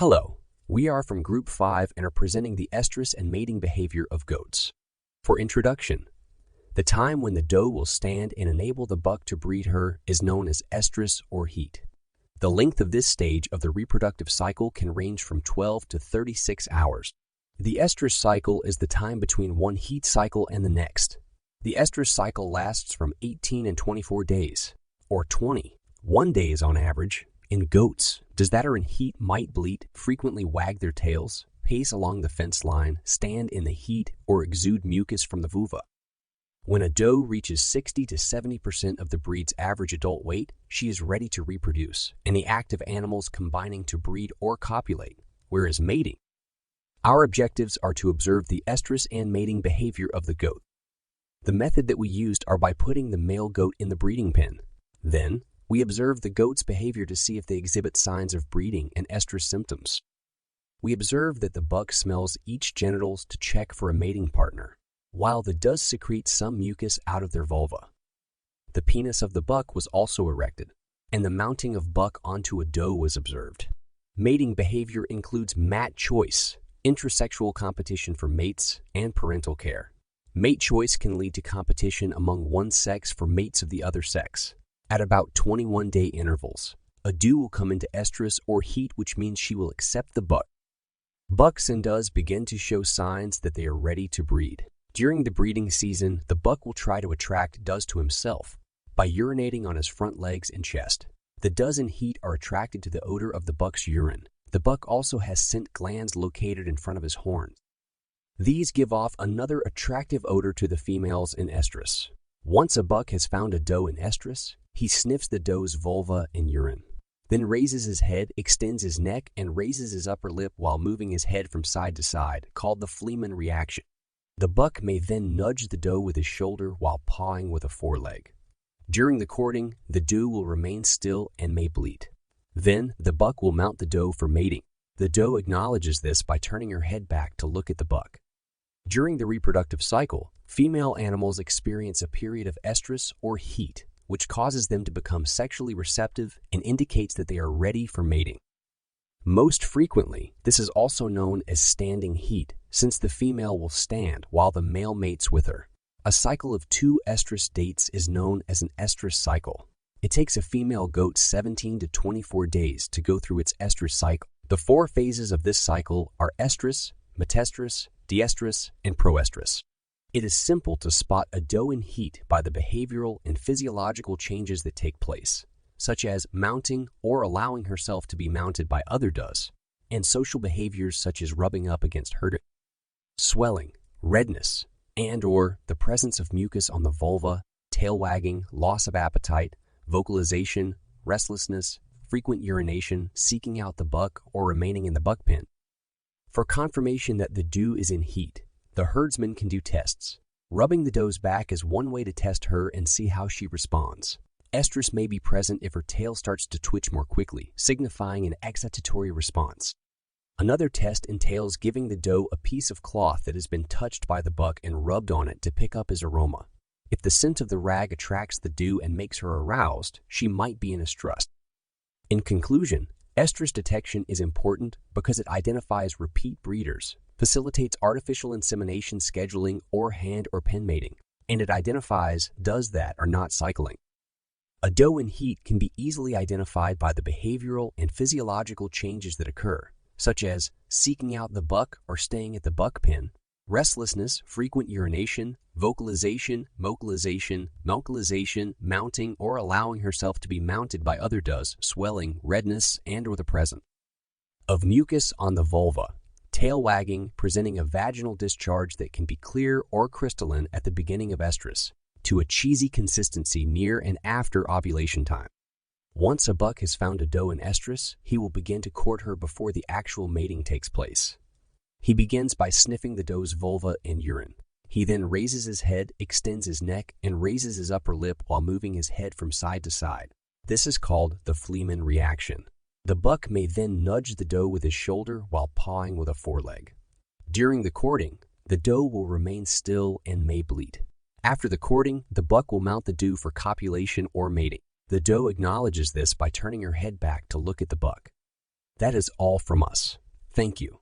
Hello, we are from Group 5 and are presenting the estrus and mating behavior of goats. For introduction, the time when the doe will stand and enable the buck to breed her is known as estrus or heat. The length of this stage of the reproductive cycle can range from 12 to 36 hours. The estrus cycle is the time between one heat cycle and the next. The estrus cycle lasts from 18 and 24 days, or 21 days on average. In goats, does that are in heat might bleat, frequently wag their tails, pace along the fence line, stand in the heat, or exude mucus from the vulva. When a doe reaches 60 to 70% of the breed's average adult weight, she is ready to reproduce, in the act of animals combining to breed or copulate, whereas mating. Our objectives are to observe the estrus and mating behavior of the goat. The method that we used are by putting the male goat in the breeding pen. Then, we observe the goat's behavior to see if they exhibit signs of breeding and estrus symptoms. We observe that the buck smells each genitals to check for a mating partner, while the does secrete some mucus out of their vulva. The penis of the buck was also erected, and the mounting of buck onto a doe was observed. Mating behavior includes mat choice, intrasexual competition for mates, and parental care. Mate choice can lead to competition among one sex for mates of the other sex. At about 21-day intervals, a doe will come into estrus or heat, which means she will accept the buck. Bucks and does begin to show signs that they are ready to breed. During the breeding season, the buck will try to attract does to himself by urinating on his front legs and chest. The does in heat are attracted to the odor of the buck's urine. The buck also has scent glands located in front of his horns. These give off another attractive odor to the females in estrus. Once a buck has found a doe in estrus, he sniffs the doe's vulva and urine, then raises his head, extends his neck, and raises his upper lip while moving his head from side to side, called the Fleeman reaction. The buck may then nudge the doe with his shoulder while pawing with a foreleg. During the courting, the doe will remain still and may bleat. Then, the buck will mount the doe for mating. The doe acknowledges this by turning her head back to look at the buck. During the reproductive cycle, female animals experience a period of estrus or heat, which causes them to become sexually receptive and indicates that they are ready for mating. Most frequently, this is also known as standing heat, since the female will stand while the male mates with her. A cycle of 2 estrus dates is known as an estrus cycle. It takes a female goat 17 to 24 days to go through its estrus cycle. The 4 phases of this cycle are estrus, metestrus, diestrus, and proestrus. It is simple to spot a doe in heat by the behavioral and physiological changes that take place, such as mounting or allowing herself to be mounted by other does, and social behaviors such as rubbing up against her, swelling, redness, and/or the presence of mucus on the vulva, tail wagging, loss of appetite, vocalization, restlessness, frequent urination, seeking out the buck, or remaining in the buck pen. For confirmation that the doe is in heat, the herdsman can do tests. Rubbing the doe's back is one way to test her and see how she responds. Estrus may be present if her tail starts to twitch more quickly, signifying an excitatory response. Another test entails giving the doe a piece of cloth that has been touched by the buck and rubbed on it to pick up his aroma. If the scent of the rag attracts the doe and makes her aroused, she might be in estrus. In conclusion, estrus detection is important because it identifies repeat breeders, facilitates artificial insemination scheduling or hand or pen mating, and it identifies does that are not cycling. A doe in heat can be easily identified by the behavioral and physiological changes that occur, such as seeking out the buck or staying at the buck pen, restlessness, frequent urination, vocalization, vocalization, mounting or allowing herself to be mounted by other does, swelling, redness, and/or the presence of mucus on the vulva, tail wagging, presenting a vaginal discharge that can be clear or crystalline at the beginning of estrus, to a cheesy consistency near and after ovulation time. Once a buck has found a doe in estrus, he will begin to court her before the actual mating takes place. He begins by sniffing the doe's vulva and urine. He then raises his head, extends his neck, and raises his upper lip while moving his head from side to side. This is called the Fleeman reaction. The buck may then nudge the doe with his shoulder while pawing with a foreleg. During the courting, the doe will remain still and may bleat. After the courting, the buck will mount the doe for copulation or mating. The doe acknowledges this by turning her head back to look at the buck. That is all from us. Thank you.